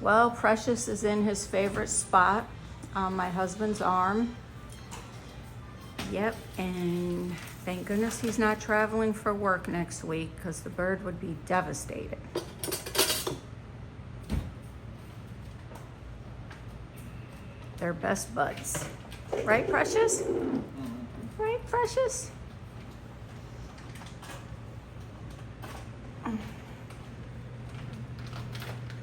Well, Precious is in his favorite spot on my husband's arm. Yep, and thank goodness he's not traveling for work next week because the bird would be devastated. They're best buds. Right, Precious? Right, Precious?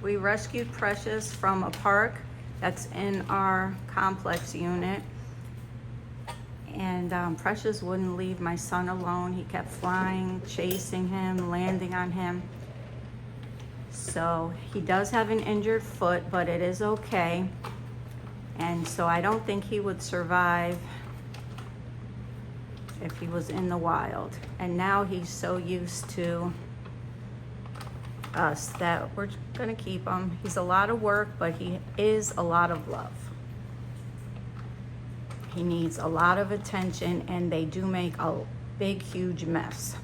We rescued Precious from a park that's in our complex unit. And Precious wouldn't leave my son alone. He kept flying, chasing him, landing on him. So he does have an injured foot, but it is okay. And so I don't think he would survive if he was in the wild. And now he's so used to us that we're gonna keep him. He's a lot of work, but he is a lot of love. He needs a lot of attention, and they do make a big, huge mess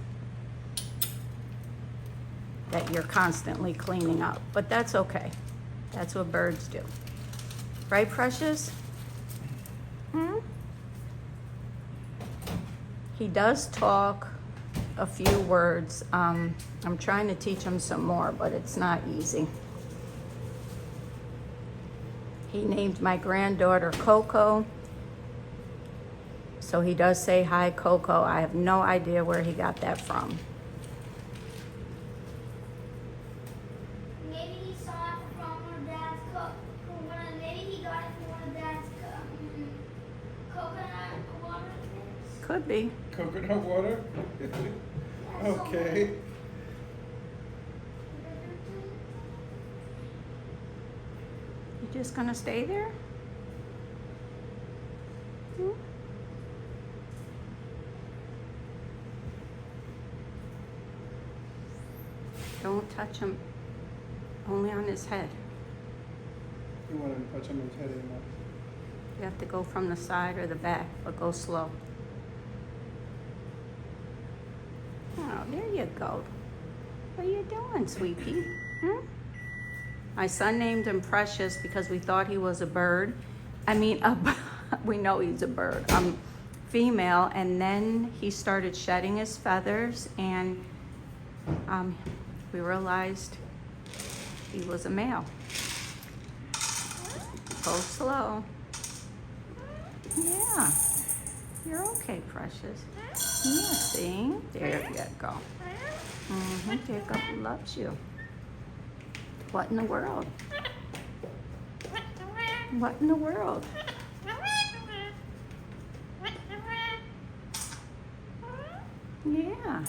that you're constantly cleaning up, but that's okay. That's what birds do. Right, Precious? He does talk a few words. I'm trying to teach him some more, but it's not easy. He named my granddaughter Coco. So he does say, "Hi, Coco." I have no idea where he got that from. Maybe he saw it from one of Dad's maybe he got it from one of Dad's coconut water things. Could be. Coconut water? Okay. You just gonna stay there? Don't touch him. Only on his head. You want to touch him on his head anymore? You have to go from the side or the back, but go slow. Oh, there you go. What are you doing, sweetie? My son named him Precious because we thought he was a bird. We know he's a bird. Female, and then he started shedding his feathers, and we realized he was a male. Go slow. Yeah. You're okay, Precious. Yeah, see? There you go. Jacob loves you. What in the world? What in the world? Yeah.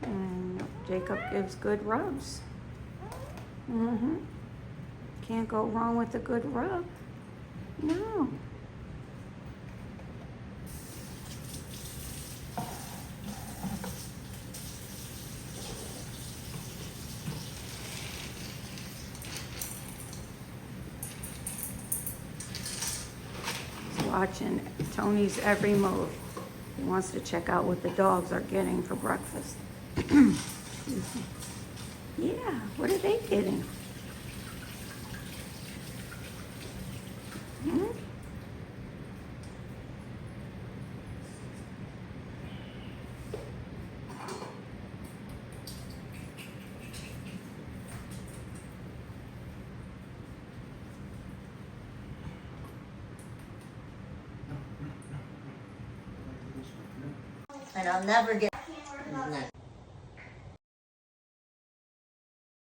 And Jacob gives good rubs. Can't go wrong with a good rub. No. He's watching Tony's every move. He wants to check out what the dogs are getting for breakfast. Yeah, what are they getting? And I'll never get.